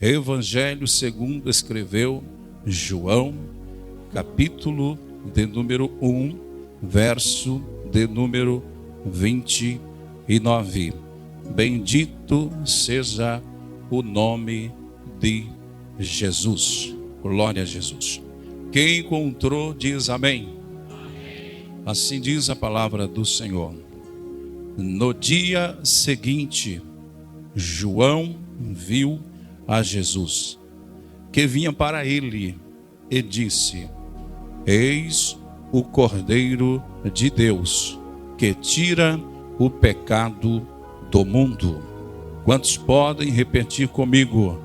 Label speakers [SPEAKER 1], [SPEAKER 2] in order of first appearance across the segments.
[SPEAKER 1] Evangelho segundo escreveu João, capítulo de número 1, verso de número 29. Bendito seja o nome de Jesus. Glória a Jesus. Quem encontrou diz amém. Assim diz a palavra do Senhor. No dia seguinte, João viu a Jesus, que vinha para ele, e disse: Eis o Cordeiro de Deus, que tira o pecado do mundo. Quantos podem repetir comigo?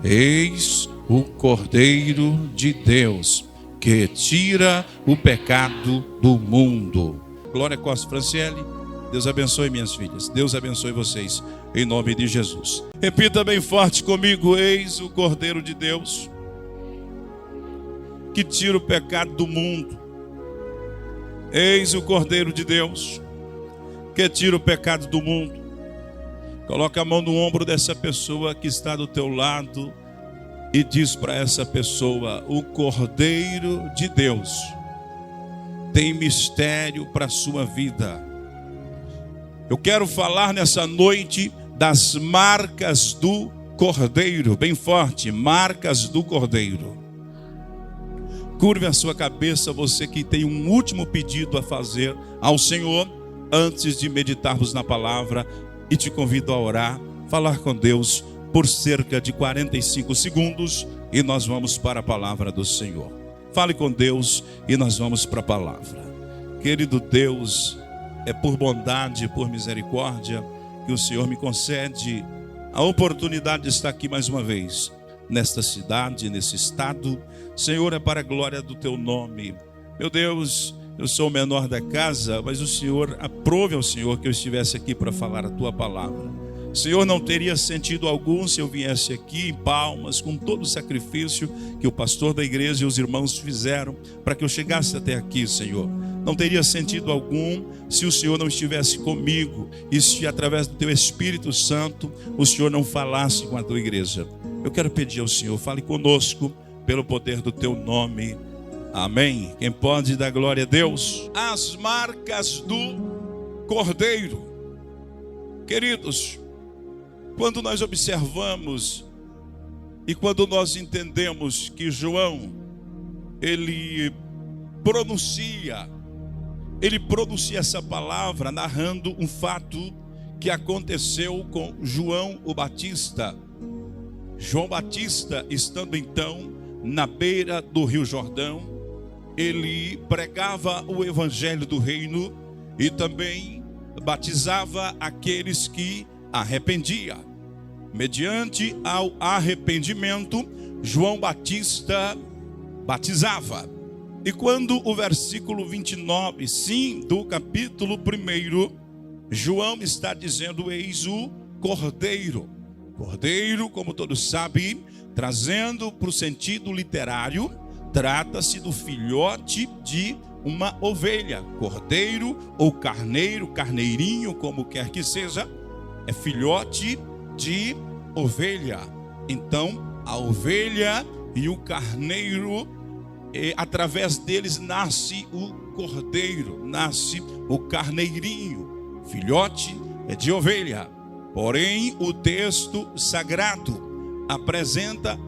[SPEAKER 1] Eis o Cordeiro de Deus, que tira o pecado do mundo. Glória Costa Franciele. Deus abençoe minhas filhas. Deus abençoe vocês, em nome de Jesus. Repita bem forte comigo: eis o Cordeiro de Deus, que tira o pecado do mundo. Eis o Cordeiro de Deus, que tira o pecado do mundo. Coloca a mão no ombro dessa pessoa que está do teu lado e diz para essa pessoa: o Cordeiro de Deus tem mistério para a sua vida. Eu quero falar nessa noite das marcas do Cordeiro, bem forte, marcas do Cordeiro. Curve a sua cabeça, você que tem um último pedido a fazer ao Senhor, antes de meditarmos na palavra, e te convido a orar, falar com Deus por cerca de 45 segundos, e nós vamos para a palavra do Senhor. Fale com Deus e nós vamos para a palavra. Querido Deus, é por bondade, por misericórdia, que o Senhor me concede a oportunidade de estar aqui mais uma vez, nesta cidade, nesse estado. Senhor, é para a glória do teu nome. Meu Deus, eu sou o menor da casa, mas o Senhor, aprove ao Senhor que eu estivesse aqui para falar a tua palavra. Senhor, não teria sentido algum se eu viesse aqui em Palmas, com todo o sacrifício que o pastor da igreja e os irmãos fizeram para que eu chegasse até aqui, Senhor. Não teria sentido algum se o Senhor não estivesse comigo e se através do teu Espírito Santo o Senhor não falasse com a tua igreja. Eu quero pedir ao Senhor, fale conosco pelo poder do teu nome. Amém. Quem pode dar glória a Deus? As marcas do Cordeiro. Queridos, quando nós observamos e quando nós entendemos que João, ele pronuncia essa palavra narrando um fato que aconteceu com João o Batista. João Batista, estando então na beira do Rio Jordão, ele pregava o evangelho do reino e também batizava aqueles que arrependiam. Mediante ao arrependimento, João Batista batizava. E quando o versículo 29, sim, do capítulo 1, João está dizendo: eis o Cordeiro. Cordeiro, como todos sabem, trazendo para o sentido literário, trata-se do filhote de uma ovelha. Cordeiro ou carneiro, carneirinho, como quer que seja, é filhote de ovelha. Então, a ovelha e o carneiro, através deles nasce o cordeiro, nasce o carneirinho, filhote de ovelha. Porém, o texto sagrado apresenta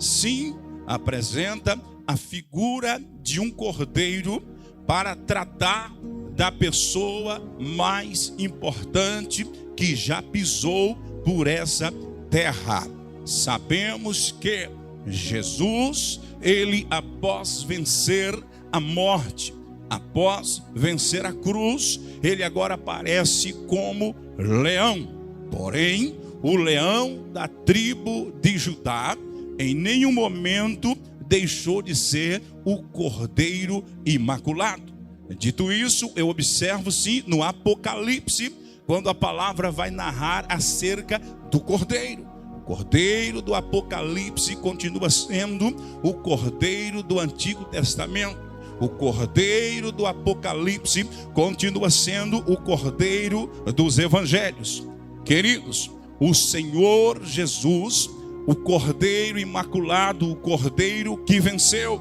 [SPEAKER 1] a figura de um cordeiro para tratar da pessoa mais importante que já pisou por essa terra. Sabemos que Jesus, ele após vencer a morte, após vencer a cruz, ele agora aparece como leão. Porém, o leão da tribo de Judá em nenhum momento deixou de ser o Cordeiro Imaculado. Dito isso, eu observo sim no Apocalipse, quando a palavra vai narrar acerca do Cordeiro. O Cordeiro do Apocalipse continua sendo o Cordeiro do Antigo Testamento. O Cordeiro do Apocalipse continua sendo o Cordeiro dos Evangelhos. Queridos, o Senhor Jesus, o Cordeiro Imaculado, o Cordeiro que venceu.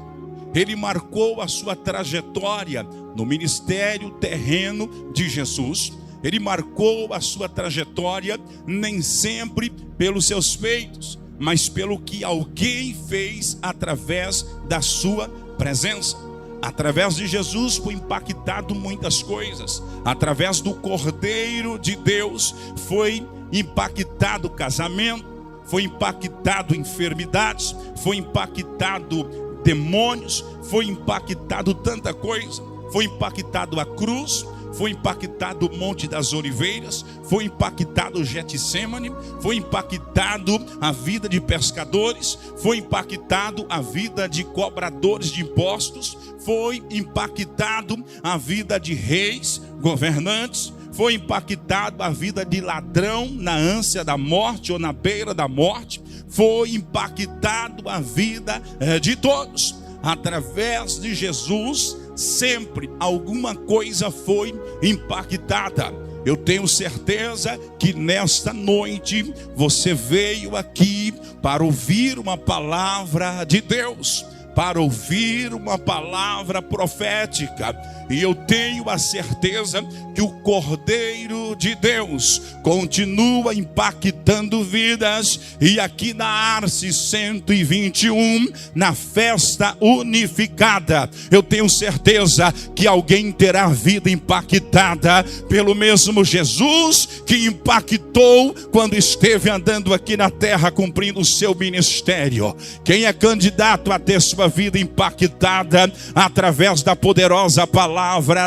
[SPEAKER 1] Ele marcou a sua trajetória no ministério terreno de Jesus. Ele marcou a sua trajetória nem sempre pelos seus feitos, mas pelo que alguém fez através da sua presença. Através de Jesus foi impactado muitas coisas. Através do Cordeiro de Deus foi impactado o casamento, foi impactado enfermidades, foi impactado demônios, foi impactado tanta coisa. Foi impactado a cruz, foi impactado o Monte das Oliveiras, foi impactado o Getsemane, foi impactado a vida de pescadores, foi impactado a vida de cobradores de impostos, foi impactado a vida de reis, governantes, foi impactado a vida de ladrão na ânsia da morte ou na beira da morte, foi impactado a vida de todos. Através de Jesus, sempre alguma coisa foi impactada. Eu tenho certeza que nesta noite você veio aqui para ouvir uma palavra de Deus, para ouvir uma palavra profética. E eu tenho a certeza que o Cordeiro de Deus continua impactando vidas. E aqui na Arce 121, na festa unificada, eu tenho certeza que alguém terá a vida impactada pelo mesmo Jesus que impactou quando esteve andando aqui na terra cumprindo o seu ministério. Quem é candidato a ter sua vida impactada através da poderosa palavra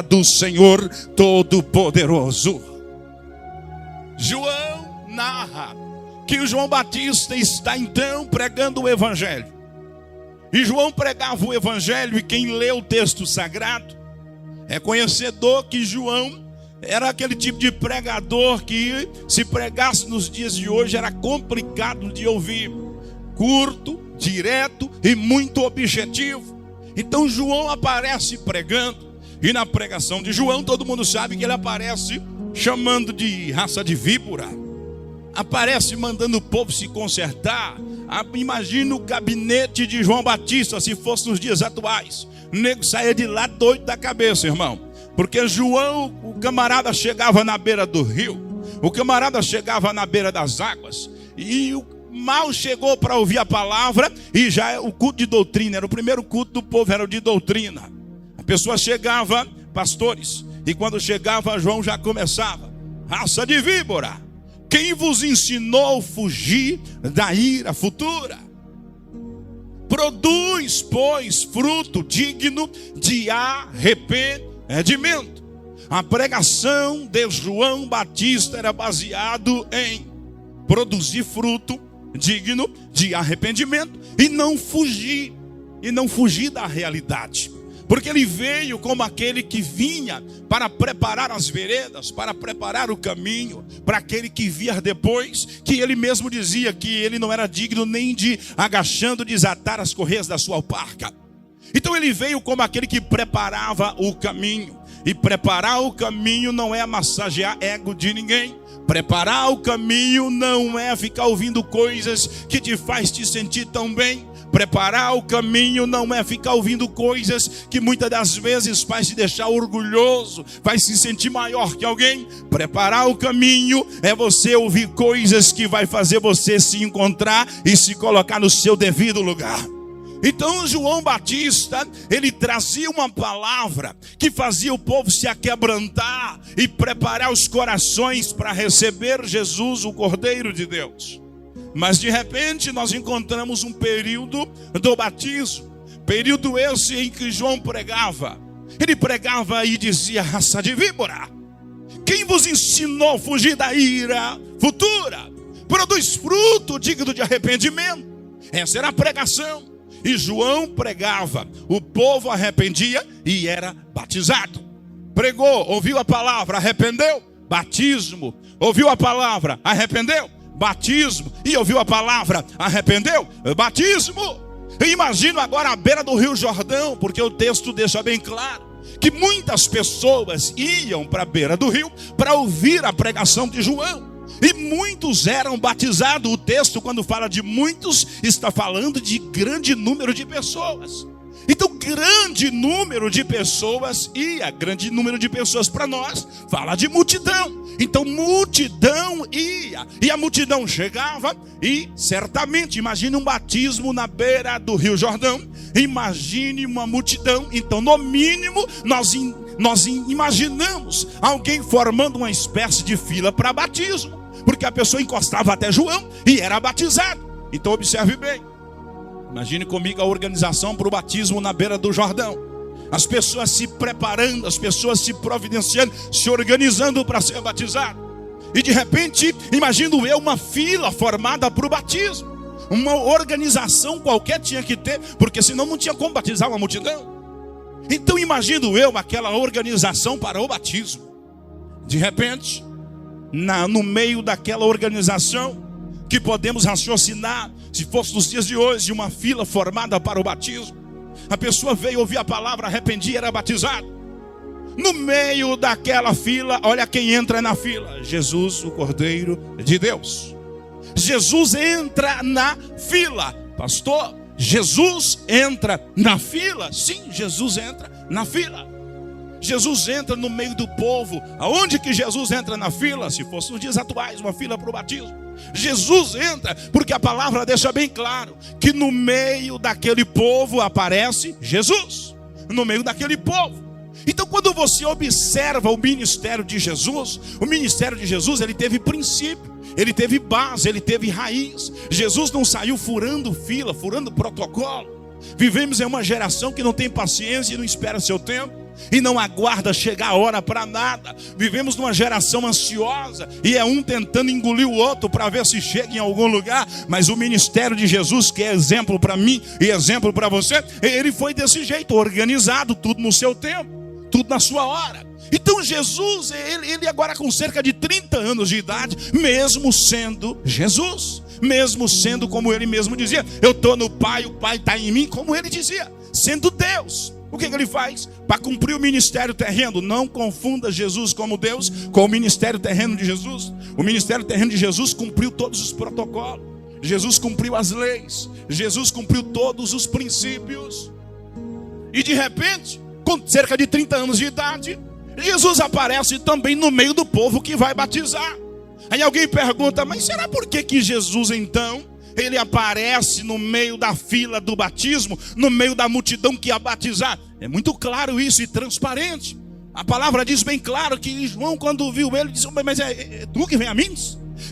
[SPEAKER 1] do Senhor Todo-Poderoso? João narra que o João Batista está então pregando o Evangelho. E João pregava o Evangelho, e quem lê o texto sagrado é conhecedor que João era aquele tipo de pregador que, se pregasse nos dias de hoje, era complicado de ouvir. Curto, direto e muito objetivo. Então João aparece pregando. E na pregação de João, todo mundo sabe que ele aparece chamando de raça de víbora. Aparece mandando o povo se consertar. Imagina o gabinete de João Batista se fosse nos dias atuais. O nego saia de lá doido da cabeça, irmão. Porque João, o camarada chegava na beira do rio. O camarada chegava na beira das águas. E mal chegou para ouvir a palavra. E já o culto de doutrina. Era o primeiro culto do povo, era o de doutrina. A pessoa chegava, pastores, e quando chegava, João já começava: raça de víbora, quem vos ensinou a fugir da ira futura? Produz, pois, fruto digno de arrependimento. A pregação de João Batista era baseado em produzir fruto digno de arrependimento e não fugir da realidade. Porque ele veio como aquele que vinha para preparar as veredas, para preparar o caminho, para aquele que vier depois, que ele mesmo dizia que ele não era digno nem de, agachando, desatar as correias da sua alparca. Então ele veio como aquele que preparava o caminho. E preparar o caminho não é massagear ego de ninguém. Preparar o caminho não é ficar ouvindo coisas que te faz te sentir tão bem. Preparar o caminho não é ficar ouvindo coisas que muitas das vezes faz te deixar orgulhoso, faz se sentir maior que alguém. Preparar o caminho é você ouvir coisas que vai fazer você se encontrar e se colocar no seu devido lugar. Então João Batista, ele trazia uma palavra que fazia o povo se aquebrantar e preparar os corações para receber Jesus, o Cordeiro de Deus. Mas de repente nós encontramos um período do batismo. Período esse em que João pregava. Ele pregava e dizia: raça de víbora, quem vos ensinou a fugir da ira futura? Produz fruto digno de arrependimento. Essa era a pregação. E João pregava, o povo arrependia e era batizado. Pregou, ouviu a palavra, arrependeu, batismo. Ouviu a palavra, arrependeu, batismo. E ouviu a palavra, arrependeu, batismo. Eu imagino agora à beira do Rio Jordão, porque o texto deixa bem claro que muitas pessoas iam para a beira do rio para ouvir a pregação de João. e muitos eram batizados. O texto, quando fala de muitos, está falando de grande número de pessoas. Então, grande número de pessoas ia, grande número de pessoas para nós, fala de multidão. Então, multidão ia, e a multidão chegava, e certamente, imagine um batismo na beira do Rio Jordão, imagine uma multidão. Então, no mínimo, nós imaginamos alguém formando uma espécie de fila para batismo, porque a pessoa encostava até João e era batizado. Então, observe bem. Imagine comigo a organização para o batismo na beira do Jordão. As pessoas se preparando, as pessoas se providenciando, se organizando para ser batizado. E de repente, imagino eu uma fila formada para o batismo. Uma organização qualquer tinha que ter, porque senão não tinha como batizar uma multidão. Então imagino eu aquela organização para o batismo. De repente, no meio daquela organização, que podemos raciocinar, se fosse nos dias de hoje, uma fila formada para o batismo. A pessoa veio ouvir a palavra, arrependia e era batizado. No meio daquela fila, olha quem entra na fila: Jesus, o Cordeiro de Deus. Jesus entra na fila. Pastor, Jesus entra na fila? Sim, Jesus entra na fila. Jesus entra no meio do povo. Aonde que Jesus entra na fila? Se fosse nos dias atuais, uma fila para o batismo. Jesus entra, porque a palavra deixa bem claro que no meio daquele povo aparece Jesus. No meio daquele povo. Então, quando você observa o ministério de Jesus, ele teve princípio, ele teve base, ele teve raiz. Jesus não saiu furando fila, furando protocolo. Vivemos em uma geração que não tem paciência e não espera seu tempo, e não aguarda chegar a hora para nada. Vivemos numa geração ansiosa, e é um tentando engolir o outro para ver se chega em algum lugar. Mas o ministério de Jesus, que é exemplo para mim e exemplo para você, ele foi desse jeito, organizado, tudo no seu tempo, tudo na sua hora. Então Jesus, ele agora com cerca de 30 anos de idade, mesmo sendo Jesus, mesmo sendo como ele mesmo dizia, eu estou no Pai, o Pai está em mim, como ele dizia, sendo Deus. O que ele faz? Para cumprir o ministério terreno. Não confunda Jesus como Deus com o ministério terreno de Jesus. O ministério terreno de Jesus cumpriu todos os protocolos. Jesus cumpriu as leis. Jesus cumpriu todos os princípios. E de repente, com cerca de 30 anos de idade, Jesus aparece também no meio do povo que vai batizar. Aí alguém pergunta, mas será por que Jesus então, ele aparece no meio da fila do batismo, no meio da multidão que ia batizar? É muito claro isso e transparente. A palavra diz bem claro que João, quando viu ele, disse, mas é tu que vem a mim?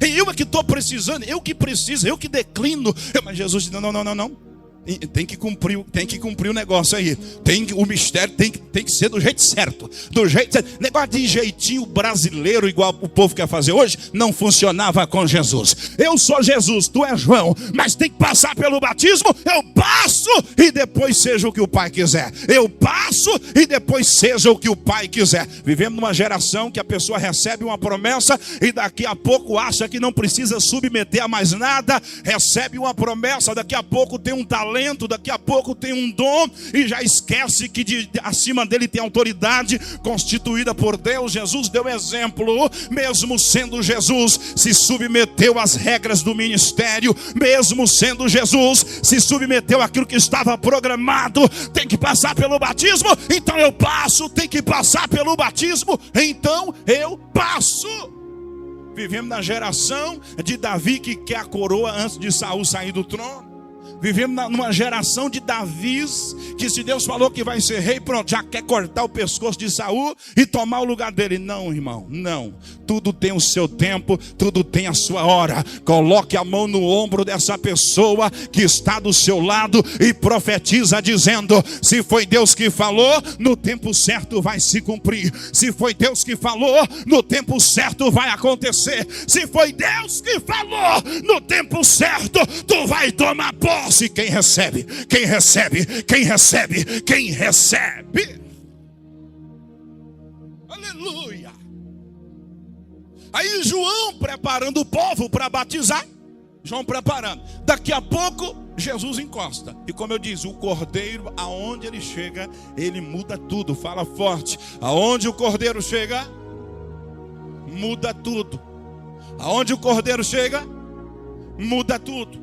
[SPEAKER 1] Eu é que estou precisando, eu que preciso, eu que declino. Mas Jesus disse, não. Tem que cumprir o negócio aí. O mistério tem que ser do jeito certo. Do jeito certo. Negócio de jeitinho brasileiro, igual o povo quer fazer hoje, não funcionava com Jesus. Eu sou Jesus, tu és João, mas tem que passar pelo batismo. Eu passo e depois seja o que o Pai quiser. Eu passo e depois seja o que o Pai quiser. Vivemos numa geração que a pessoa recebe uma promessa e daqui a pouco acha que não precisa submeter a mais nada. Recebe uma promessa, daqui a pouco tem um talento, daqui a pouco tem um dom e já esquece que acima dele tem autoridade constituída por Deus. Jesus deu exemplo, mesmo sendo Jesus, se submeteu às regras do ministério, mesmo sendo Jesus, se submeteu àquilo que estava programado. Tem que passar pelo batismo, então eu passo. Tem que passar pelo batismo, então eu passo. Vivemos na geração de Davi que quer a coroa antes de Saul sair do trono. Vivemos numa geração de Davis, que se Deus falou que vai ser rei, pronto, já quer cortar o pescoço de Saul e tomar o lugar dele. Não, irmão, não. Tudo tem o seu tempo, tudo tem a sua hora. Coloque a mão no ombro dessa pessoa que está do seu lado e profetiza dizendo, se foi Deus que falou, no tempo certo vai se cumprir. Se foi Deus que falou, no tempo certo vai acontecer. Se foi Deus que falou, no tempo certo tu vai tomar posse. Quem recebe, quem recebe, quem recebe, quem recebe. Aleluia. Aí João preparando o povo para batizar. João preparando. Daqui a pouco Jesus encosta. E como eu disse, o cordeiro, aonde ele chega, ele muda tudo. Fala forte. Aonde o cordeiro chega, muda tudo. Aonde o cordeiro chega, muda tudo.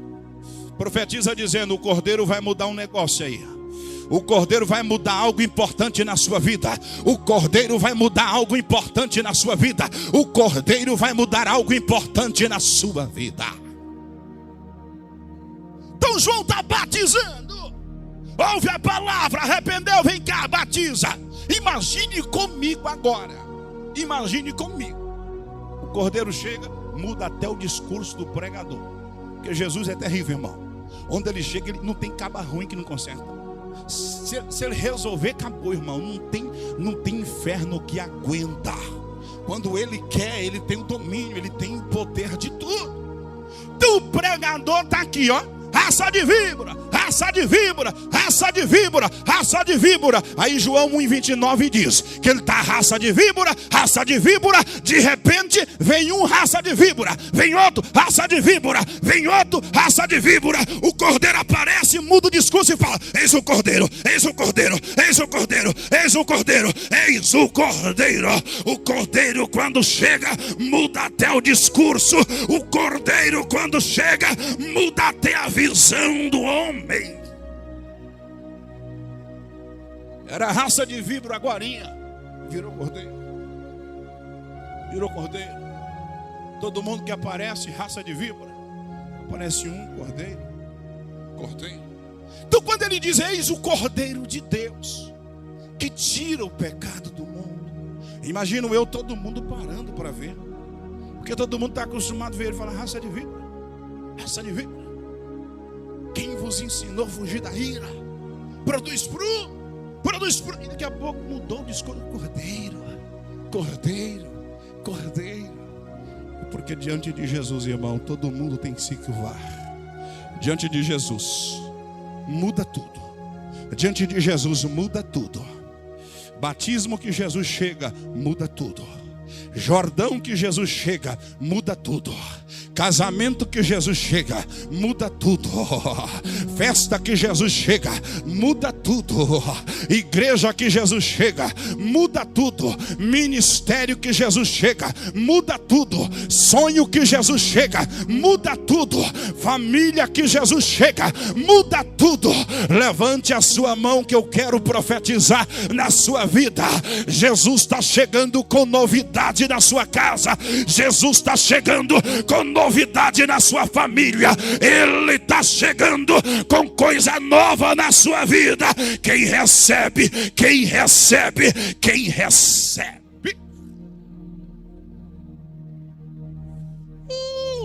[SPEAKER 1] Profetiza dizendo: o cordeiro vai mudar um negócio aí. O cordeiro vai mudar algo importante na sua vida. O cordeiro vai mudar algo importante na sua vida. O cordeiro vai mudar algo importante na sua vida. Então João está batizando. Ouve a palavra, arrependeu, vem cá, batiza. Imagine comigo agora. Imagine comigo. O cordeiro chega, muda até o discurso do pregador. Porque Jesus é terrível, irmão. Onde ele chega, ele não tem caba ruim que não conserta. Se ele resolver, acabou, irmão. Não tem inferno que aguenta. Quando ele quer, ele tem o domínio, ele tem o poder de tudo. Então o pregador está aqui, ó. Raça de víbora, raça de víbora, raça de víbora, raça de víbora. Aí João 1,29 diz que ele está raça de víbora, de repente vem um raça de víbora, vem outro raça de víbora, vem outro raça de víbora. O cordeiro aparece, muda o discurso e fala: eis o cordeiro, eis o cordeiro, eis o cordeiro, eis o cordeiro, eis o cordeiro. O cordeiro quando chega, muda até o discurso. O cordeiro quando chega, muda até a visão do homem. Era raça de víbora, agorinha virou cordeiro. Virou cordeiro. Todo mundo que aparece, raça de víbora, aparece um cordeiro. Cordeiro. Então quando ele diz: eis o cordeiro de Deus, que tira o pecado do mundo. Imagino eu, todo mundo parando para ver. Porque todo mundo está acostumado a ver ele falar: raça de víbora, raça de víbora. Quem vos ensinou a fugir da ira? Produz fruto, produz fruto. E daqui a pouco mudou o discurso: cordeiro, cordeiro, cordeiro. Porque diante de Jesus, irmão, todo mundo tem que se curvar. Diante de Jesus, muda tudo. Diante de Jesus, muda tudo. Batismo que Jesus chega, muda tudo. Jordão que Jesus chega, muda tudo. Casamento que Jesus chega, muda tudo. Festa que Jesus chega, muda tudo. Igreja que Jesus chega, muda tudo. Ministério que Jesus chega, muda tudo. Sonho que Jesus chega, muda tudo. Família que Jesus chega, muda tudo. Levante a sua mão que eu quero profetizar na sua vida. Jesus está chegando com novidade na sua casa. Jesus está chegando com novidade na sua família. Ele está chegando com coisa nova na sua vida. Quem recebe, quem recebe, quem recebe.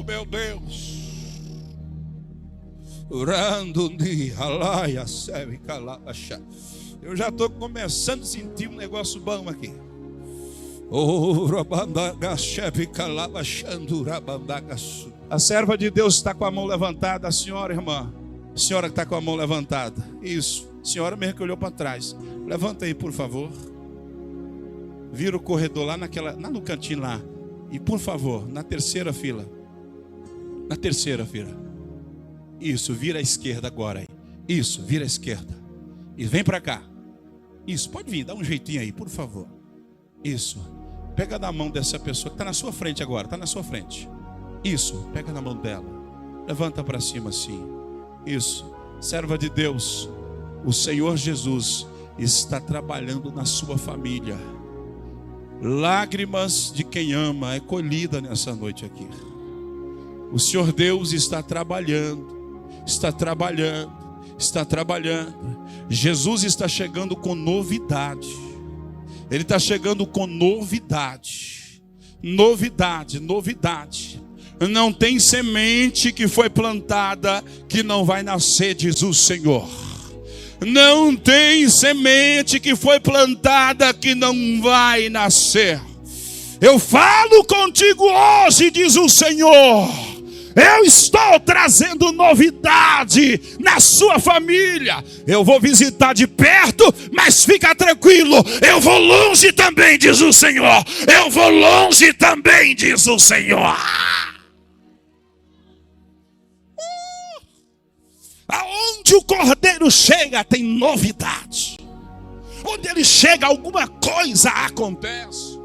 [SPEAKER 1] Meu Deus. Eu já estou começando a sentir um negócio bom aqui. A serva de Deus está com a mão levantada. A senhora, irmã, a senhora que está com a mão levantada. Isso, a senhora mesmo que olhou para trás. Levanta aí, por favor. Vira o corredor lá no cantinho lá. E por favor, na terceira fila. Na terceira fila. Isso, vira à esquerda agora aí. Isso, vira à esquerda. E vem para cá. Isso, pode vir, dá um jeitinho aí, por favor. Isso. Pega na mão dessa pessoa que está na sua frente agora, está na sua frente. Isso, pega na mão dela. Levanta para cima assim. Isso, serva de Deus, o Senhor Jesus está trabalhando na sua família. Lágrimas de quem ama é colhida nessa noite aqui. O Senhor Deus está trabalhando, está trabalhando, está trabalhando. Jesus está chegando com novidade. Ele está chegando com novidade. Novidade, novidade. Não tem semente que foi plantada que não vai nascer, diz o Senhor. Não tem semente que foi plantada que não vai nascer. Eu falo contigo hoje, diz o Senhor. Eu estou trazendo novidade na sua família. Eu vou visitar de perto, mas fica tranquilo, eu vou longe também, diz o Senhor. Eu vou longe também, diz o Senhor. Aonde o cordeiro chega tem novidade. Onde ele chega, alguma coisa acontece.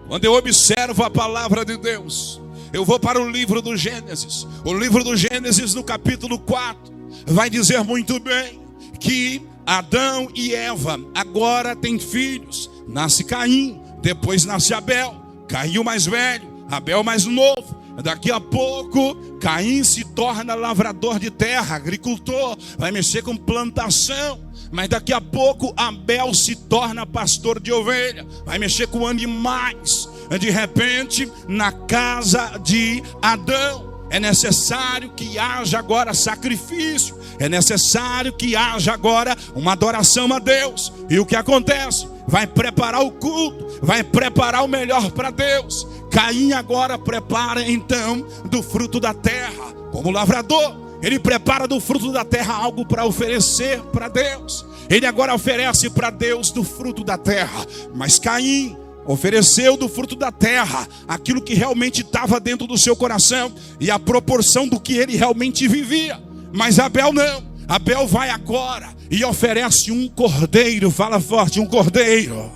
[SPEAKER 1] Quando eu observo a palavra de Deus, Eu vou para o livro do Gênesis. O livro do Gênesis, no capítulo 4, vai dizer muito bem que Adão e Eva agora têm filhos. Nasce Caim, depois nasce Abel. Caim o mais velho, Abel o mais novo. Daqui a pouco, Caim se torna lavrador de terra, agricultor, vai mexer com plantação. Mas daqui a pouco, Abel se torna pastor de ovelha, vai mexer com animais. De repente, na casa de Adão, é necessário que haja agora sacrifício, é necessário que haja agora uma adoração a Deus. E o que acontece? Vai preparar o culto, vai preparar o melhor para Deus. Caim agora prepara então do fruto da terra, como lavrador. Ele prepara do fruto da terra algo para oferecer para Deus. Ele agora oferece para Deus do fruto da terra. Mas Caim ofereceu do fruto da terra aquilo que realmente estava dentro do seu coração e a proporção do que ele realmente vivia. Mas Abel não. Abel vai agora e oferece um cordeiro. Fala forte, um cordeiro.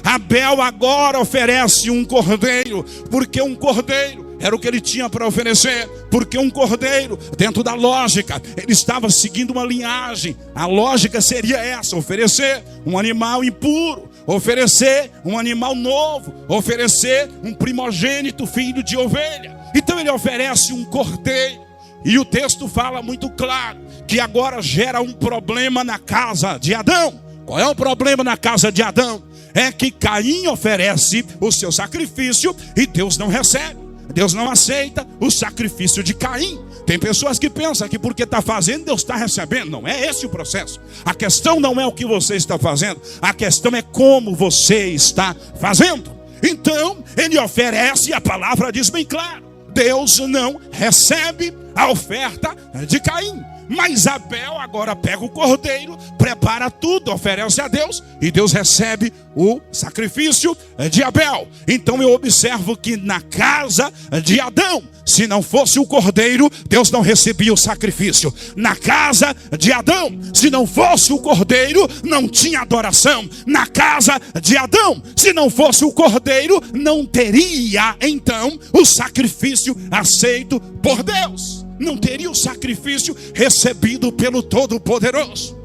[SPEAKER 1] Abel agora oferece um cordeiro, porque um cordeiro era o que ele tinha para oferecer. Porque um cordeiro, dentro da lógica, ele estava seguindo uma linhagem. A lógica seria essa: oferecer um animal impuro, oferecer um animal novo, oferecer um primogênito filho de ovelha. Então ele oferece um cordeiro. E o texto fala muito claro que agora gera um problema na casa de Adão. Qual é o problema na casa de Adão? É que Caim oferece o seu sacrifício e Deus não recebe. Deus não aceita o sacrifício de Caim. Tem pessoas que pensam que porque está fazendo, Deus está recebendo. Não é esse o processo. A questão não é o que você está fazendo. A questão é como você está fazendo. Então, ele oferece, e a palavra diz bem claro: Deus não recebe a oferta de Caim. Mas Abel agora pega o cordeiro, prepara tudo, oferece a Deus, e Deus recebe o sacrifício de Abel. Então eu observo que na casa de Adão, se não fosse o cordeiro, Deus não recebia o sacrifício. Na casa de Adão, se não fosse o cordeiro, não tinha adoração. Na casa de Adão, se não fosse o cordeiro, não teria então o sacrifício aceito por Deus. Não teria o sacrifício recebido pelo Todo-Poderoso.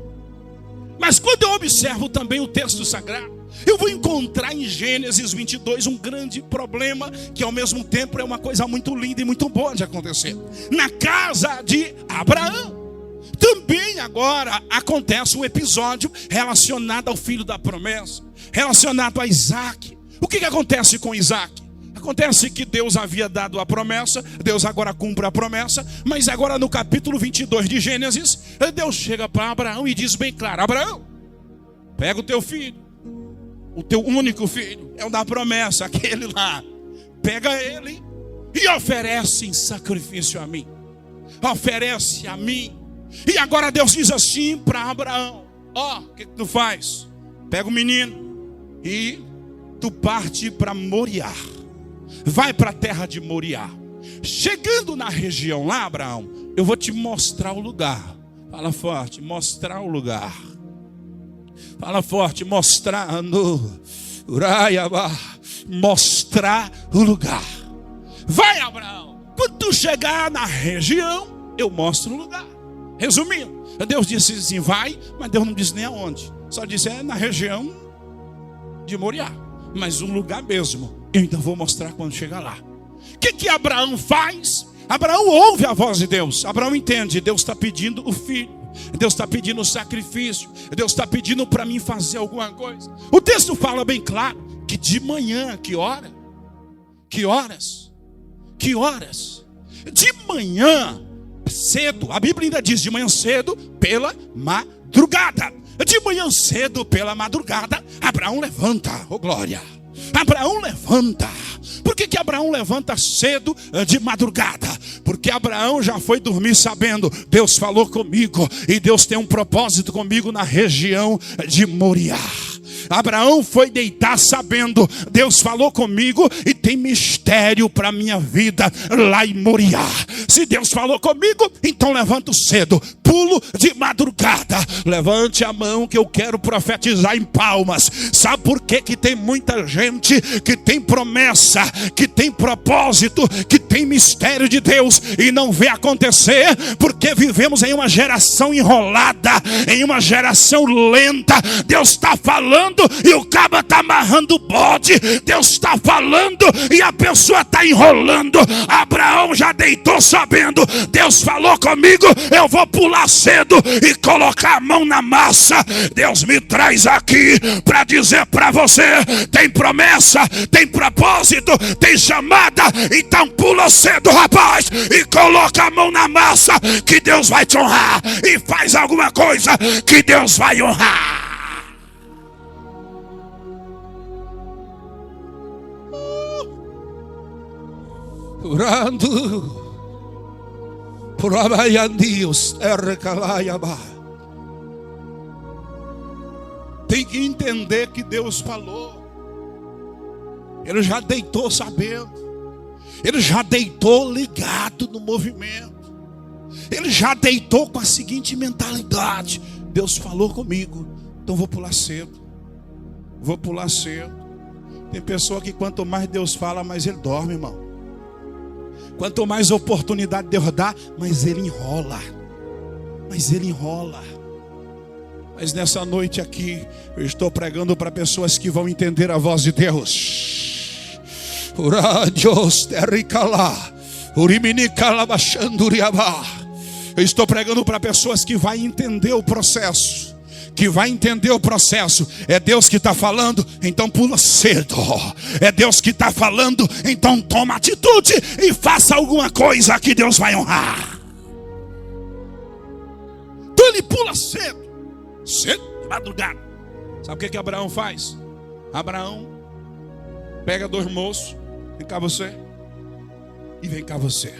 [SPEAKER 1] Mas quando eu observo também o texto sagrado, eu vou encontrar em Gênesis 22 um grande problema, que ao mesmo tempo é uma coisa muito linda e muito boa de acontecer. Na casa de Abraão, também agora acontece um episódio relacionado ao filho da promessa, relacionado a Isaac. O que acontece com Isaac? Acontece que Deus havia dado a promessa, Deus agora cumpre a promessa, mas agora no capítulo 22 de Gênesis, Deus chega para Abraão e diz bem claro: Abraão, pega o teu filho, o teu único filho, é o da promessa, aquele lá, pega ele e oferece em sacrifício a mim, oferece a mim. E agora Deus diz assim para Abraão: ó, o que tu faz? Pega o menino e tu parte para Moriá. Vai para a terra de Moriá. Chegando na região lá, Abraão, eu vou te mostrar o lugar. Fala forte, mostrar o lugar. Fala forte, mostrando. Mostrar o lugar. Vai, Abraão. Quando tu chegar na região, eu mostro o lugar. Resumindo, Deus disse assim: vai, mas Deus não disse nem aonde. Só disse: é na região de Moriá. Mas um lugar mesmo, eu ainda vou mostrar quando chegar lá. O que Abraão faz? Abraão ouve a voz de Deus. Abraão entende: Deus está pedindo o filho, Deus está pedindo o sacrifício, Deus está pedindo para mim fazer alguma coisa. O texto fala bem claro que de manhã, que hora? Que horas? Que horas? De manhã cedo, a Bíblia ainda diz de manhã cedo, pela madrugada. De manhã cedo, pela madrugada, Abraão levanta, oh glória. Abraão levanta. Por que Abraão levanta cedo de madrugada? Porque Abraão já foi dormir sabendo: Deus falou comigo e Deus tem um propósito comigo na região de Moriá. Abraão foi deitar sabendo: Deus falou comigo e tem mistério para minha vida lá em Moriá. Se Deus falou comigo, então levanto cedo, pulo de madrugada. Levante a mão que eu quero profetizar em Palmas. Sabe por que tem muita gente que tem promessa, que tem propósito, que tem mistério de Deus e não vê acontecer? Porque vivemos em uma geração enrolada, em uma geração lenta. Deus está falando e o cabo está amarrando o bode. Deus está falando e a pessoa está enrolando. Abraão já deitou sabendo: Deus falou comigo, eu vou pular cedo e colocar a mão na massa. Deus me traz aqui para dizer para você: tem promessa, tem propósito, tem chamada. Então pula cedo, rapaz, e coloca a mão na massa, que Deus vai te honrar. E faz alguma coisa que Deus vai honrar. Orando por Deus, tem que entender que Deus falou. Ele já deitou sabendo. Ele já deitou ligado no movimento. Ele já deitou com a seguinte mentalidade: Deus falou comigo, então vou pular cedo. Vou pular cedo. Tem pessoa que quanto mais Deus fala, mais ele dorme, irmão. Quanto mais oportunidade Deus dá, mais ele enrola. Mas ele enrola. Mas nessa noite aqui, eu estou pregando para pessoas que vão entender a voz de Deus. Eu estou pregando para pessoas que vão entender o processo. Que vai entender o processo. É Deus que está falando, então pula cedo. É Deus que está falando, então toma atitude e faça alguma coisa que Deus vai honrar. Então ele pula cedo. Cedo, madrugada. Sabe o que Abraão faz? Abraão pega 2 moços. Vem cá você. E vem cá você.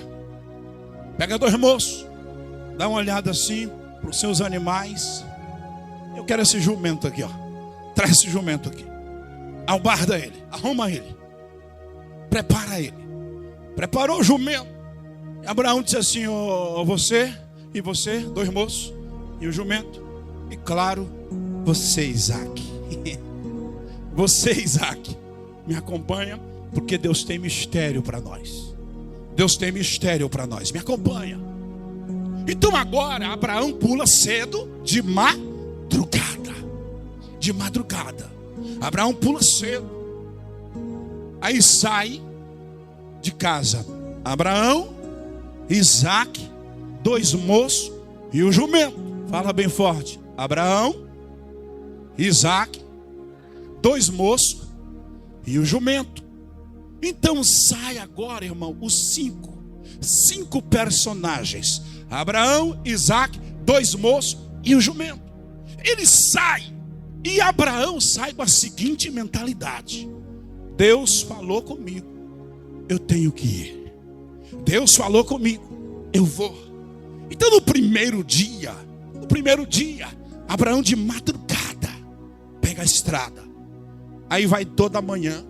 [SPEAKER 1] Pega 2 moços. Dá uma olhada assim para os seus animais. Eu quero esse jumento aqui, ó. Traz esse jumento aqui. Albarda ele, arruma ele. Prepara ele. Preparou o jumento. E Abraão disse assim: ó, você e você, 2 moços e o jumento. E claro, você, Isaac. Você, Isaac, me acompanha, porque Deus tem mistério para nós. Deus tem mistério para nós. Me acompanha. Então agora Abraão pula cedo de madrugada. De madrugada. Abraão pula cedo. Aí sai de casa Abraão, Isaac, 2 moços e o jumento. Fala bem forte. Abraão, Isaac, 2 moços e o jumento. Então sai agora, irmão, os 5 personagens: Abraão, Isaac, 2 moços e o jumento. Ele sai. E Abraão sai com a seguinte mentalidade: Deus falou comigo, eu tenho que ir. Deus falou comigo, eu vou. Então no primeiro dia, Abraão de madrugada pega a estrada. Aí vai toda manhã,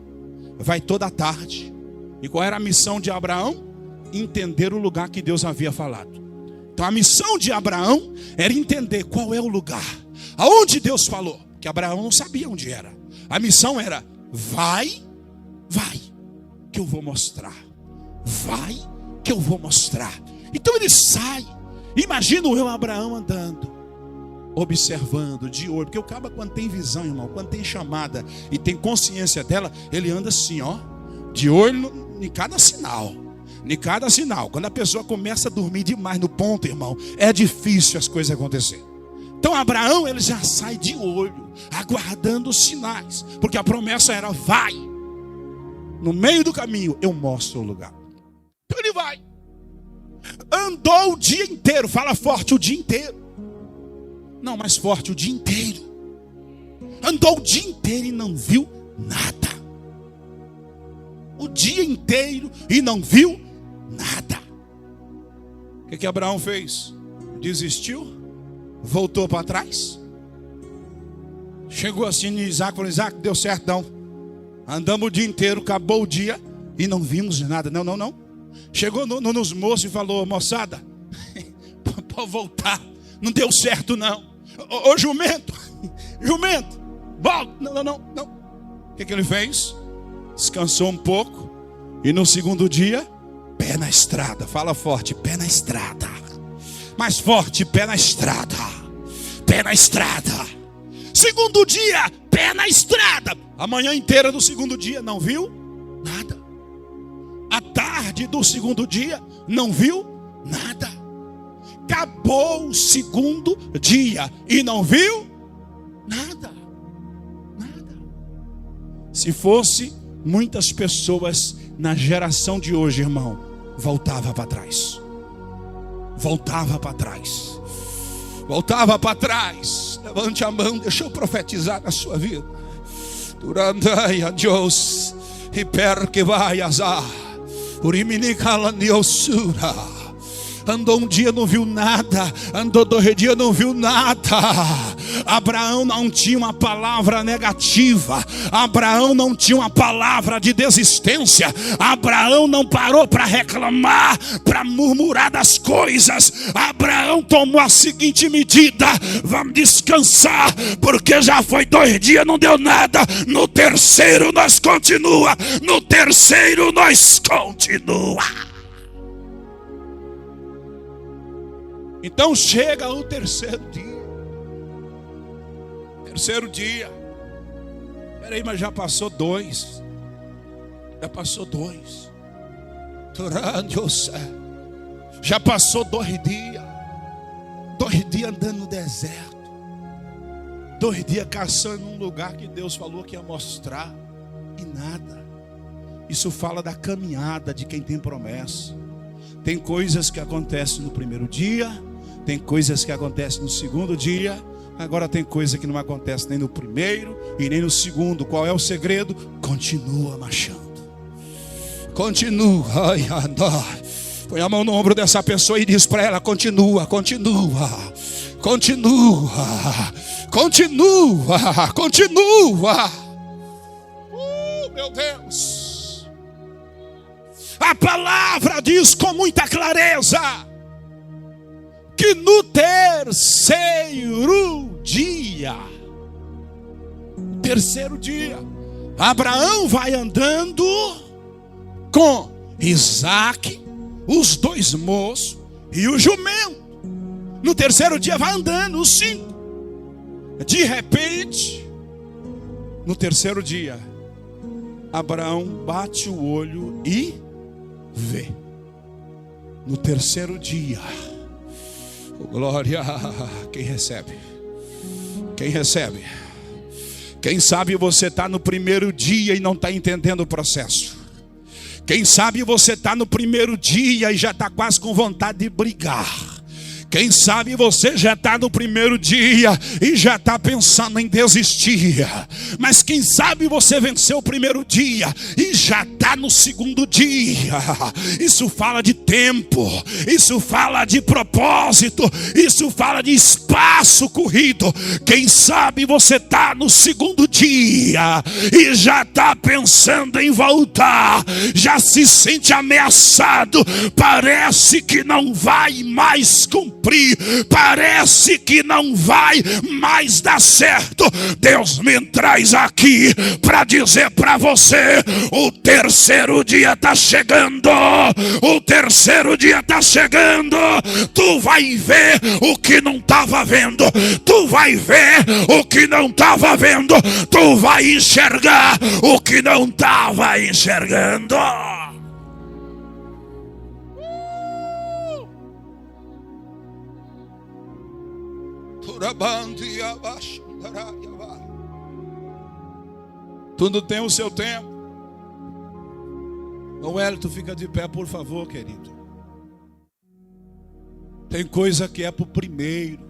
[SPEAKER 1] vai toda tarde. E qual era a missão de Abraão? Entender o lugar que Deus havia falado. Então a missão de Abraão era entender qual é o lugar, aonde Deus falou. Que Abraão não sabia onde era. A missão era: vai, que eu vou mostrar. Vai, que eu vou mostrar. Então ele sai. Imagino eu, Abraão, andando, observando, de olho. Porque o cabo, quando tem visão, irmão, quando tem chamada e tem consciência dela, ele anda assim, ó, de olho em cada sinal. Em cada sinal. Quando a pessoa começa a dormir demais no ponto, irmão, é difícil as coisas acontecerem. Então Abraão, ele já sai de olho, aguardando os sinais, porque a promessa era: vai. No meio do caminho eu mostro o lugar. Então ele vai. Andou o dia inteiro. Fala forte: o dia inteiro. Não, mais forte: o dia inteiro. Andou o dia inteiro e não viu nada. O dia inteiro e não viu nada. O que Abraão fez? Desistiu? Voltou para trás? Chegou assim no Isaac, falou: Isaac, deu certo não. Andamos o dia inteiro, acabou o dia e não vimos nada. Não. Chegou nos moços e falou: moçada, pode voltar.
[SPEAKER 2] Não deu certo não. Ô jumento, volta. Não. O que ele fez? Descansou um pouco. E no segundo dia, pé na estrada. Fala forte, pé na estrada. Mais forte, pé na estrada. Pé na estrada. Segundo dia, pé na estrada. A manhã inteira do segundo dia, não viu nada. A tarde do segundo dia, não viu nada. Acabou o segundo dia e não viu nada. Se fosse muitas pessoas na geração de hoje, irmão, voltava para trás. Levante a mão, deixa eu profetizar na sua vida. Durante a Deus e per que vai azar. Andou um dia, não viu nada. Andou 2 dias, não viu nada. Abraão não tinha uma palavra negativa. Abraão não tinha uma palavra de desistência. Abraão não parou para reclamar, para murmurar das coisas. Abraão tomou a seguinte medida: vamos descansar, porque já foi 2 dias, não deu nada. No terceiro nós continua. Então chega o terceiro dia. Peraí, mas já passou 2. Já passou 2 dias. 2 dias andando no deserto. 2 dias caçando num lugar que Deus falou que ia mostrar. E nada. Isso fala da caminhada de quem tem promessa. Tem coisas que acontecem no primeiro dia, tem coisas que acontecem no segundo dia. Agora tem coisa que não acontece nem no primeiro e nem no segundo. Qual é o segredo? Continua marchando. Continua. Põe a mão no ombro dessa pessoa e diz para ela: continua. Meu Deus. A palavra diz com muita clareza que no terceiro dia, Abraão vai andando com Isaac, os 2 moços e o jumento. No terceiro dia vai andando os 5. De repente, no terceiro dia, Abraão bate o olho e vê. No terceiro dia, glória, quem recebe? Quem sabe você está no primeiro dia e não está entendendo o processo. Quem sabe você está no primeiro dia e já está quase com vontade de brigar. Quem sabe você já está no primeiro dia e já está pensando em desistir. Mas quem sabe você venceu o primeiro dia e já está no segundo dia. Isso fala de tempo, isso fala de propósito, isso fala de espaço corrido. Quem sabe você está no segundo dia e já está pensando em voltar. Já se sente ameaçado, parece que não vai mais cumprir. Parece que não vai mais dar certo. Deus me traz aqui para dizer para você: o terceiro dia está chegando. Tu vai ver o que não estava vendo. Tu vai enxergar o que não estava enxergando. Tudo tem o seu tempo. O Wellington, fica de pé, por favor, querido. Tem coisa que é para o primeiro,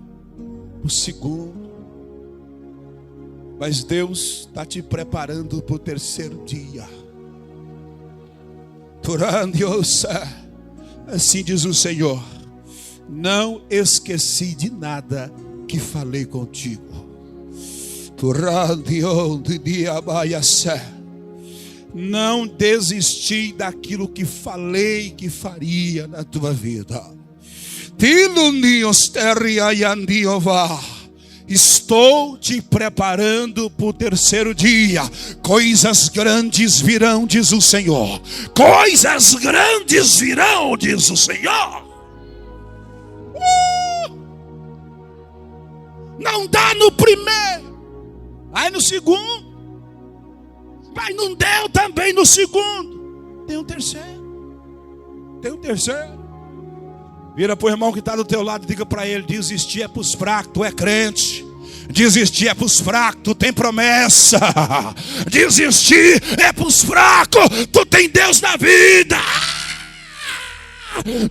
[SPEAKER 2] para o segundo, mas Deus está te preparando para o terceiro dia. Assim diz o Senhor: não esqueci de nada que falei contigo. Não desisti daquilo que falei que faria na tua vida. Estou te preparando para o terceiro dia. Coisas grandes virão, diz o Senhor. Coisas grandes virão, diz o Senhor. Não dá no primeiro, vai no segundo. Mas não deu também no segundo. Tem um terceiro. Tem um terceiro. Vira para o irmão que está do teu lado e diga para ele: desistir é para os fracos, tu é crente. Desistir é para os fracos, tu tem promessa. Desistir é para os fracos, tu tem Deus na vida.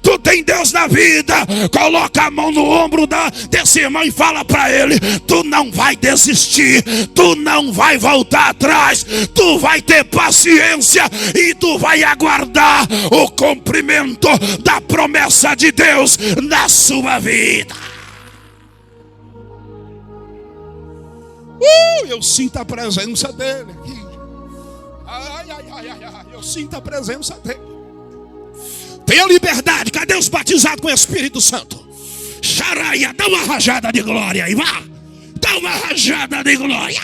[SPEAKER 2] Tu tem Deus na vida. Coloca a mão no ombro desse irmão e fala para ele: tu não vai desistir, tu não vai voltar atrás, tu vai ter paciência e tu vai aguardar o cumprimento da promessa de Deus na sua vida. Eu sinto a presença dele aqui. Eu sinto a presença dele. Tenha liberdade. Cadê os batizados com o Espírito Santo? Xaraia, dá uma rajada de glória aí, vá. Dá uma rajada de glória.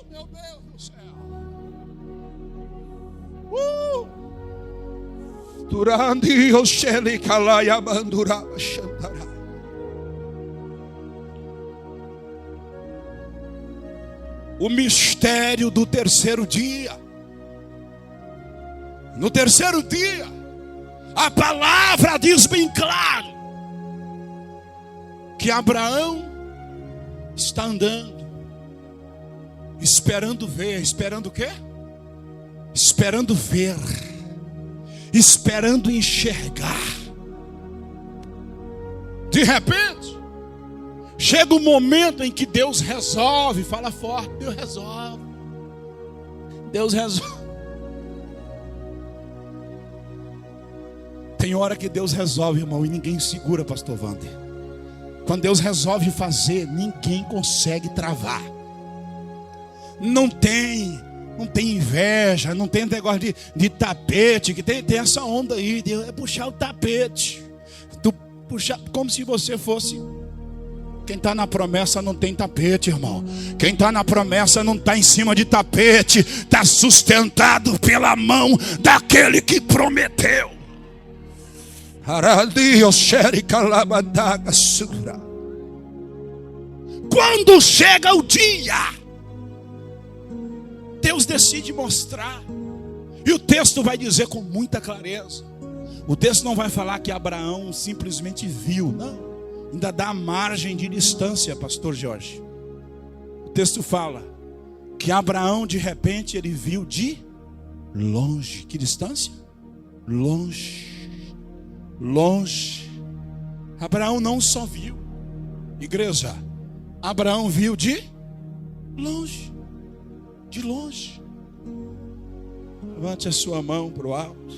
[SPEAKER 2] Meu Deus do céu. Durante o Sheli Kalaya Banduraba Xandara. O mistério do terceiro dia. No terceiro dia, a palavra diz bem claro que Abraão está andando, esperando ver. Esperando o quê? Esperando ver, esperando enxergar. De repente, chega o momento em que Deus resolve. Fala forte: Deus resolve. Deus resolve. Tem hora que Deus resolve, irmão, e ninguém segura, pastor Wander. Quando Deus resolve fazer, ninguém consegue travar. Não tem inveja, não tem negócio de tapete, que tem essa onda aí, é puxar o tapete. Tu puxar como se você fosse. Quem está na promessa não tem tapete, irmão. Quem está na promessa não está em cima de tapete, está sustentado pela mão daquele que prometeu. Quando chega o dia, Deus decide mostrar. E o texto vai dizer com muita clareza. O texto não vai falar que Abraão simplesmente viu, não. Ainda dá margem de distância, pastor Jorge. O texto fala que Abraão, de repente, ele viu de longe. Que distância? Longe. Longe. Abraão não só viu, igreja, Abraão viu de longe. De longe. Levante a sua mão para o alto.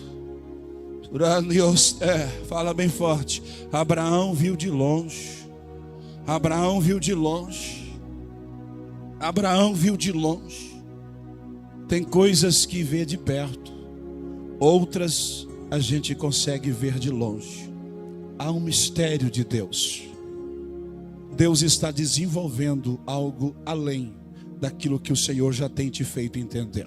[SPEAKER 2] Fala bem forte. Abraão viu de longe. Abraão viu de longe. Abraão viu de longe. Tem coisas que vê de perto, outras a gente consegue ver de longe. Há um mistério de Deus. Deus está desenvolvendo algo além daquilo que o Senhor já tem te feito entender.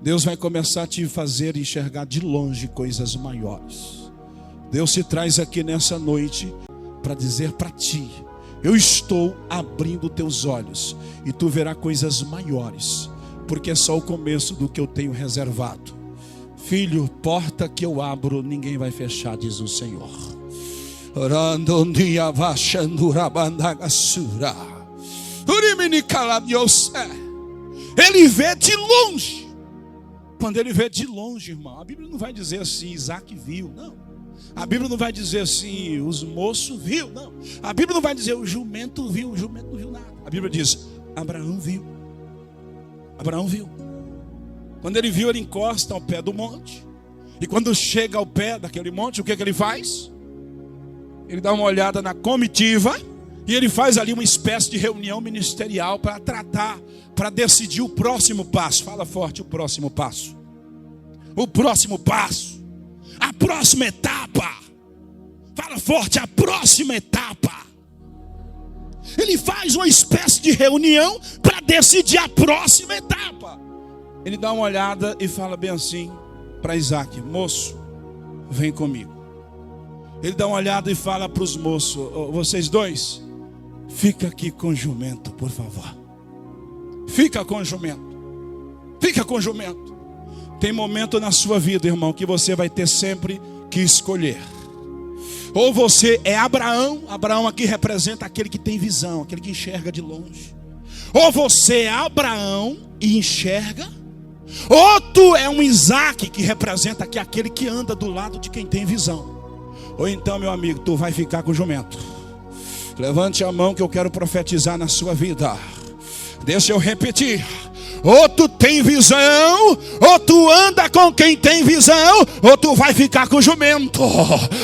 [SPEAKER 2] Deus vai começar a te fazer enxergar de longe coisas maiores. Deus se traz aqui nessa noite para dizer para ti: eu estou abrindo teus olhos e tu verás coisas maiores, porque é só o começo do que eu tenho reservado. Filho, porta que eu abro, ninguém vai fechar, diz o Senhor. Ele vê de longe. Quando ele vê de longe, irmão, a Bíblia não vai dizer assim, Isaac viu, não. A Bíblia não vai dizer assim, os moços viu, não. A Bíblia não vai dizer o jumento viu não viu nada. A Bíblia diz, Abraão viu. Abraão viu. Quando ele viu, ele encosta ao pé do monte. E quando chega ao pé daquele monte, o que ele faz? Ele dá uma olhada na comitiva e ele faz ali uma espécie de reunião ministerial para tratar, para decidir o próximo passo. Fala forte, o próximo passo. O próximo passo. A próxima etapa. Fala forte, a próxima etapa. Ele faz uma espécie de reunião para decidir a próxima etapa. Ele dá uma olhada e fala bem assim para Isaac: moço, vem comigo. Ele dá uma olhada e fala para os moços: vocês dois, fica aqui com o jumento, por favor. Fica com o jumento. Fica com o jumento. Tem momento na sua vida, irmão, que você vai ter sempre que escolher. Ou você é Abraão. Abraão aqui representa aquele que tem visão, aquele que enxerga de longe. Ou você é Abraão e enxerga. Ou tu é um Isaac, que representa aqui aquele que anda do lado de quem tem visão. Ou então, meu amigo, tu vai ficar com o jumento. Levante a mão que eu quero profetizar na sua vida. Deixa eu repetir. Ou tu tem visão, ou tu anda com quem tem visão, ou tu vai ficar com o jumento.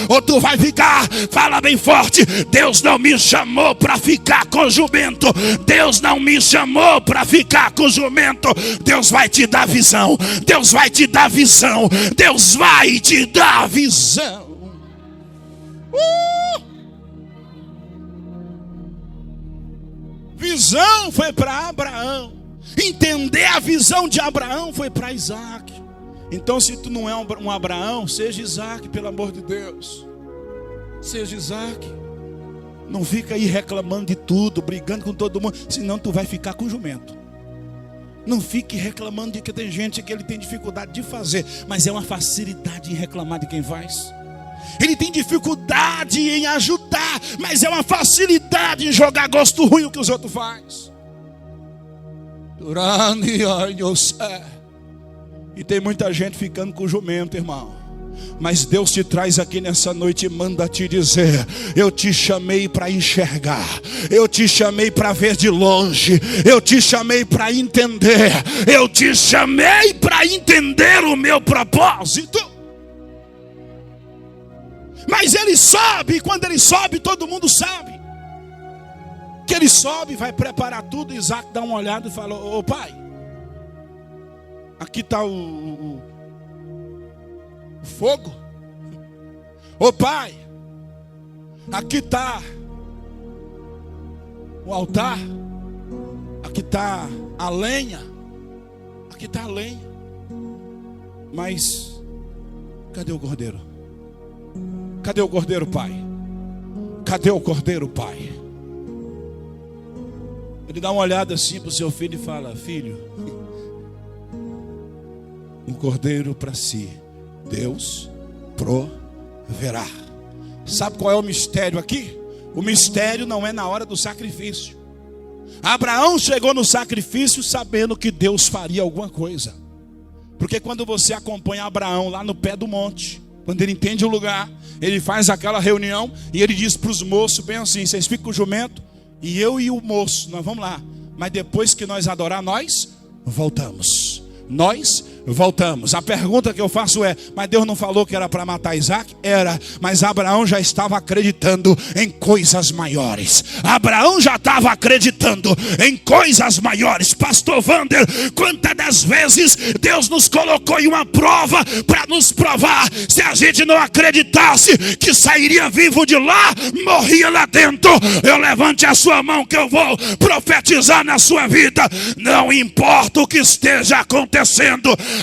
[SPEAKER 2] Ou tu vai ficar, fala bem forte: Deus não me chamou para ficar com o jumento. Deus não me chamou para ficar com o jumento. Deus vai te dar visão. Deus vai te dar visão. Deus vai te dar visão. Visão foi para Abraão. Entender a visão de Abraão foi para Isaac. Então, se tu não é um Abraão, seja Isaac, pelo amor de Deus. Seja Isaac. Não fica aí reclamando de tudo, brigando com todo mundo, senão tu vai ficar com o jumento. Não fique reclamando de que tem gente que ele tem dificuldade de fazer, mas é uma facilidade em reclamar de quem faz. Ele tem dificuldade em ajudar, mas é uma facilidade em jogar gosto ruim o que os outros fazem. E tem muita gente ficando com o jumento, irmão. Mas Deus te traz aqui nessa noite e manda te dizer: eu te chamei para enxergar, eu te chamei para ver de longe, eu te chamei para entender, eu te chamei para entender o meu propósito. Mas ele sobe, e quando ele sobe, todo mundo sabe que ele sobe, vai preparar tudo. Isaac dá uma olhada e fala: ô pai, aqui está o fogo. Ô pai, aqui está o altar. Aqui está a lenha. Aqui está a lenha. Mas cadê o cordeiro? Cadê o cordeiro, pai? Cadê o cordeiro, pai? Ele dá uma olhada assim para o seu filho e fala: filho, um cordeiro para si Deus proverá. Sabe qual é o mistério aqui? O mistério não é na hora do sacrifício. Abraão chegou no sacrifício sabendo que Deus faria alguma coisa. Porque quando você acompanha Abraão lá no pé do monte, quando ele entende o lugar, ele faz aquela reunião e ele diz para os moços bem assim: vocês ficam com o jumento e eu e o moço, nós vamos lá. Mas depois que nós adorar, nós voltamos. Nós voltamos. A pergunta que eu faço é: mas Deus não falou que era para matar Isaac? Era, mas Abraão já estava acreditando em coisas maiores. Abraão já estava acreditando em coisas maiores. Pastor Wander, quantas das vezes Deus nos colocou em uma prova para nos provar? Se a gente não acreditasse que sairia vivo de lá, morria lá dentro. Eu levante a sua mão que eu vou profetizar na sua vida. Não importa o que esteja acontecendo,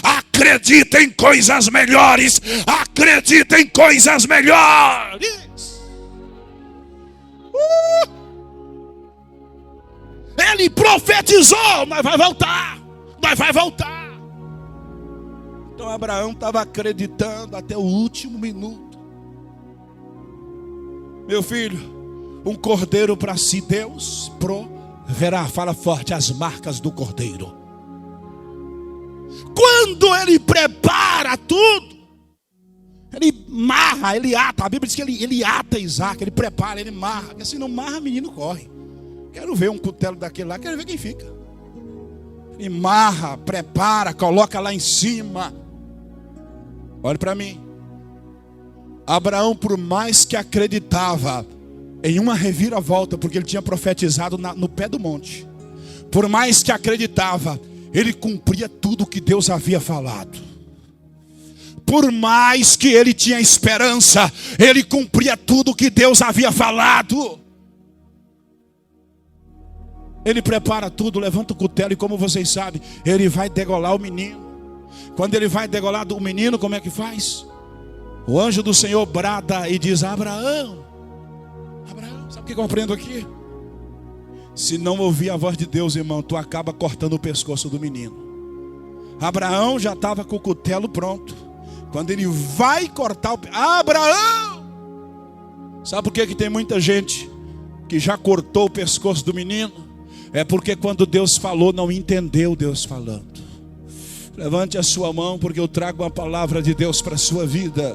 [SPEAKER 2] acredita em coisas melhores. Acredita em coisas melhores. Ele profetizou: mas vai voltar. Mas vai voltar. Então Abraão estava acreditando até o último minuto. Meu filho, um cordeiro para si Deus proverá. Fala forte: as marcas do cordeiro. Quando ele prepara tudo, ele marra, ele ata. A Bíblia diz que ele ata Isaac, ele prepara, ele marra. Porque se não marra, menino corre. Quero ver um cutelo daquele lá, quero ver quem fica. Ele marra, prepara, coloca lá em cima. Olha para mim. Abraão, por mais que acreditava em uma reviravolta, porque ele tinha profetizado no pé do monte, por mais que acreditava, ele cumpria tudo o que Deus havia falado. Por mais que ele tinha esperança, ele cumpria tudo que Deus havia falado. Ele prepara tudo, levanta o cutelo e, como vocês sabem, ele vai degolar o menino. Quando ele vai degolar o menino, como é que faz? O anjo do Senhor brada e diz: Abraão, Abraão, sabe o que eu compreendo aqui? Se não ouvir a voz de Deus, irmão, tu acaba cortando o pescoço do menino. Abraão já estava com o cutelo pronto. Quando ele vai cortar o... Abraão! Sabe por que tem muita gente que já cortou o pescoço do menino? É porque quando Deus falou, não entendeu Deus falando. Levante a sua mão, porque eu trago uma palavra de Deus para a sua vida.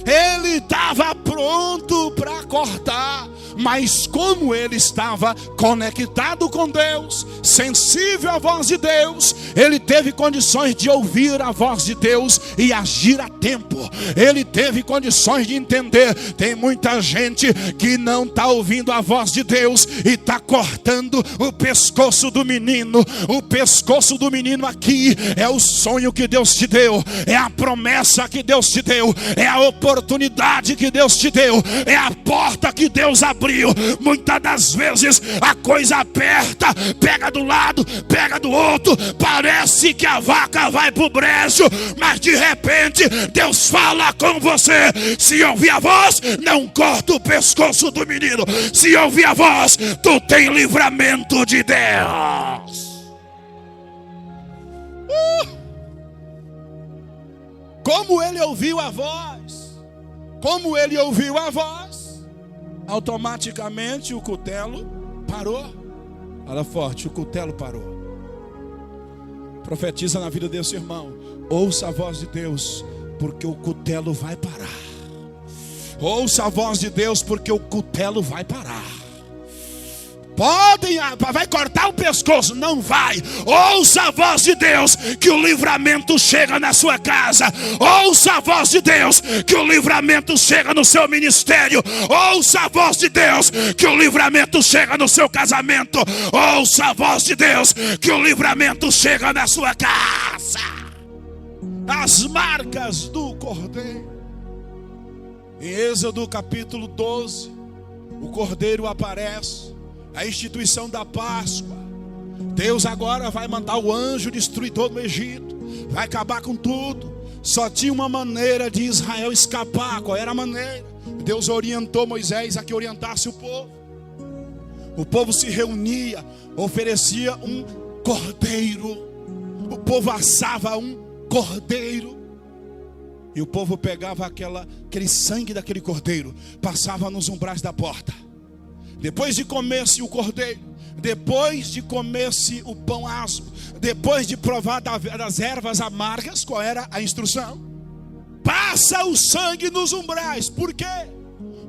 [SPEAKER 2] Ele estava pronto para cortar, mas como ele estava conectado com Deus, sensível à voz de Deus, ele teve condições de ouvir a voz de Deus e agir a tempo. Ele teve condições de entender. Tem muita gente que não está ouvindo a voz de Deus e está cortando o pescoço do menino. O pescoço do menino aqui é o sonho que Deus te deu, é a promessa que Deus te deu, é a oportunidade que Deus te deu, é a porta que Deus abriu. Muitas das vezes a coisa aperta, pega do lado, pega do outro, parece que a vaca vai pro brejo, mas de repente Deus fala com você. Se ouvir a voz, não corta o pescoço do menino. Se ouvir a voz, tu tem livramento de Deus. Como ele ouviu a voz, como ele ouviu a voz, automaticamente o cutelo parou. Fala forte, o cutelo parou. Profetiza na vida desse irmão. Ouça a voz de Deus, porque o cutelo vai parar. Ouça a voz de Deus, porque o cutelo vai parar. Vai cortar o pescoço? Não vai. Ouça a voz de Deus, que o livramento chega na sua casa. Ouça a voz de Deus, que o livramento chega no seu ministério. Ouça a voz de Deus, que o livramento chega no seu casamento. Ouça a voz de Deus, que o livramento chega na sua casa. As marcas do cordeiro. Em Êxodo capítulo 12, o cordeiro aparece. A instituição da Páscoa. Deus agora vai mandar o anjo destruidor do Egito. Vai acabar com tudo. Só tinha uma maneira de Israel escapar. Qual era a maneira? Deus orientou Moisés a que orientasse o povo. O povo se reunia, oferecia um cordeiro. O povo assava um cordeiro. E o povo pegava aquele sangue daquele cordeiro, passava nos umbrais da porta. Depois de comer-se o cordeiro, depois de comer-se o pão asmo, depois de provar das ervas amargas, qual era a instrução? Passa o sangue nos umbrais. Por quê?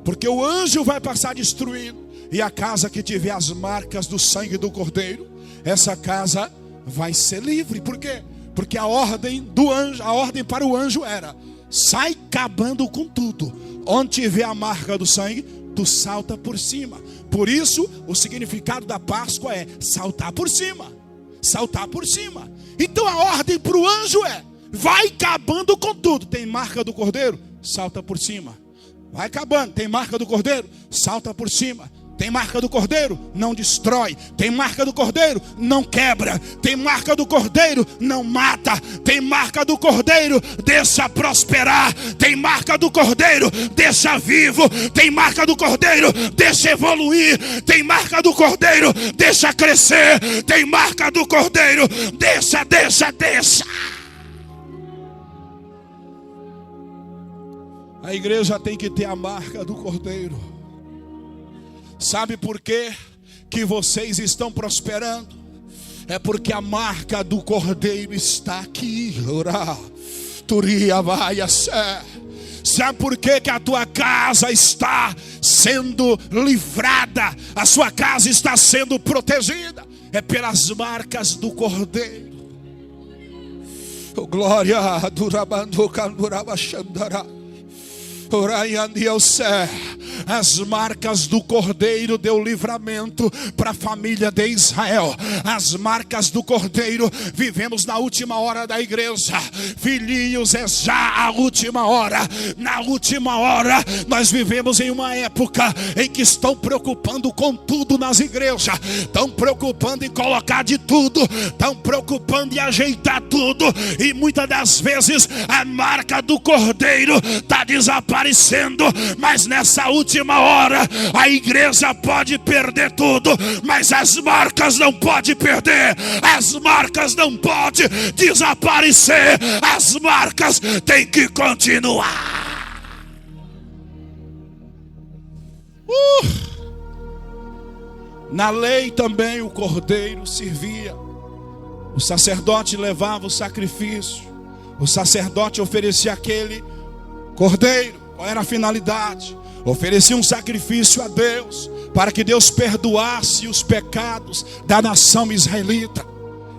[SPEAKER 2] Porque o anjo vai passar destruindo, e a casa que tiver as marcas do sangue do cordeiro, essa casa vai ser livre. Por quê? Porque a ordem do anjo, a ordem para o anjo era: sai acabando com tudo. Onde tiver a marca do sangue, tu salta por cima. Por isso, o significado da Páscoa é saltar por cima. Saltar por cima. Então a ordem para o anjo é: vai acabando com tudo. Tem marca do cordeiro? Salta por cima. Vai acabando. Tem marca do cordeiro? Salta por cima. Tem marca do cordeiro? Não destrói. Tem marca do cordeiro? Não quebra. Tem marca do cordeiro? Não mata. Tem marca do cordeiro? Deixa prosperar. Tem marca do cordeiro? Deixa vivo. Tem marca do cordeiro? Deixa evoluir. Tem marca do cordeiro? Deixa crescer. Tem marca do cordeiro? Deixa. A igreja tem que ter a marca do cordeiro. Sabe por quê que vocês estão prosperando? É porque a marca do cordeiro está aqui. Sabe por quê que a tua casa está sendo livrada? A sua casa está sendo protegida? É pelas marcas do cordeiro. Oh, glória! As marcas do Cordeiro deu livramento para a família de Israel. As marcas do Cordeiro. Vivemos na última hora da igreja. Filhinhos, é já a última hora. Na última hora nós vivemos em uma época em que estão preocupando com tudo nas igrejas. Estão preocupando em colocar de tudo. Estão preocupando em ajeitar tudo. E muitas das vezes a marca do Cordeiro está desaparecendo. Mas nessa última hora a igreja pode perder tudo, mas as marcas não pode perder. As marcas não podem desaparecer. As marcas têm que continuar. Na lei também o Cordeiro servia. O sacerdote levava o sacrifício. O sacerdote oferecia aquele Cordeiro. Qual era a finalidade? Oferecia um sacrifício a Deus, para que Deus perdoasse os pecados da nação israelita.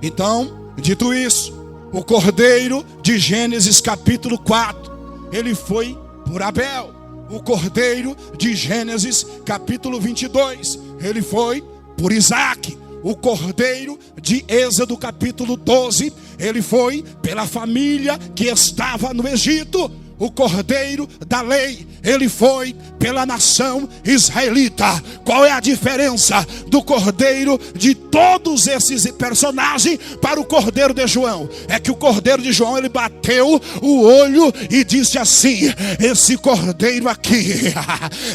[SPEAKER 2] Então, dito isso, o Cordeiro de Gênesis capítulo 4, ele foi por Abel. O Cordeiro de Gênesis capítulo 22, ele foi por Isaac. O Cordeiro de Êxodo capítulo 12, ele foi pela família que estava no Egito. O Cordeiro da lei, ele foi pela nação israelita. Qual é a diferença do Cordeiro de todos esses personagens para o Cordeiro de João? É que o Cordeiro de João, ele bateu o olho e disse assim: esse Cordeiro aqui,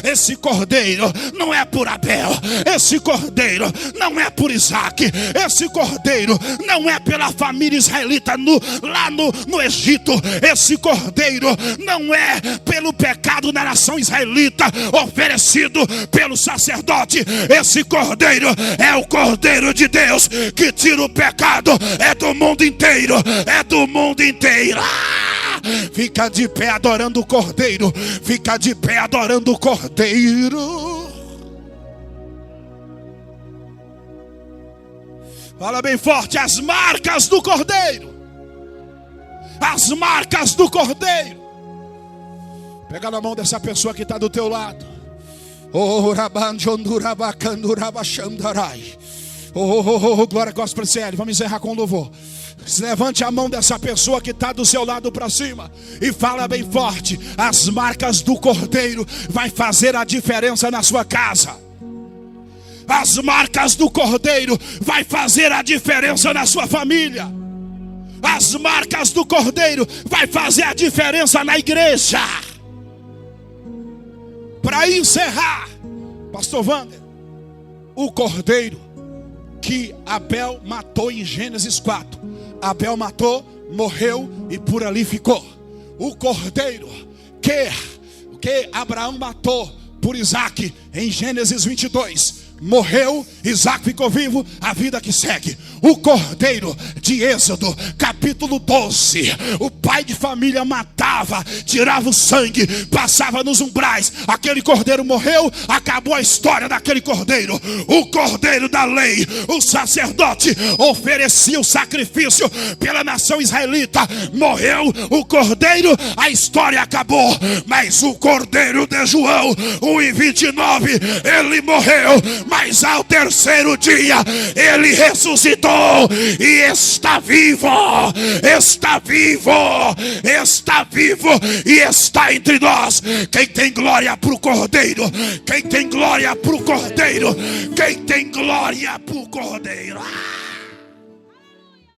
[SPEAKER 2] esse Cordeiro não é por Abel, esse Cordeiro não é por Isaac, esse Cordeiro não é pela família israelita lá no Egito, esse Cordeiro não é pelo pecado da nação israelita oferecido pelo sacerdote. Esse Cordeiro é o Cordeiro de Deus que tira o pecado. É do mundo inteiro. É do mundo inteiro. Fica de pé adorando o Cordeiro. Fica de pé adorando o Cordeiro. Fala bem forte: as marcas do Cordeiro. As marcas do Cordeiro. Pega na mão dessa pessoa que está do teu lado. Glória Gospel CL. Vamos encerrar com louvor. Levante a mão dessa pessoa que está do seu lado para cima e fala bem forte: as marcas do Cordeiro vai fazer a diferença na sua casa. As marcas do Cordeiro vai fazer a diferença na sua família. As marcas do Cordeiro vai fazer a diferença na igreja. Para encerrar, pastor Wander, o Cordeiro que Abel matou em Gênesis 4. Abel matou, morreu e por ali ficou. O Cordeiro que Abraão matou por Isaac em Gênesis 22. Morreu, Isaac ficou vivo, a vida que segue. O Cordeiro de Êxodo capítulo 12, o pai de família matava, tirava o sangue, passava nos umbrais. Aquele Cordeiro morreu, acabou a história daquele Cordeiro. O Cordeiro da lei, o sacerdote oferecia o sacrifício pela nação israelita. Morreu o Cordeiro, a história acabou. Mas o Cordeiro de João 1:29, ele morreu, mas ao terceiro dia ele ressuscitou e está vivo, está vivo, está vivo e está entre nós. Quem tem glória para o Cordeiro? Quem tem glória para o Cordeiro? Quem tem glória para o Cordeiro?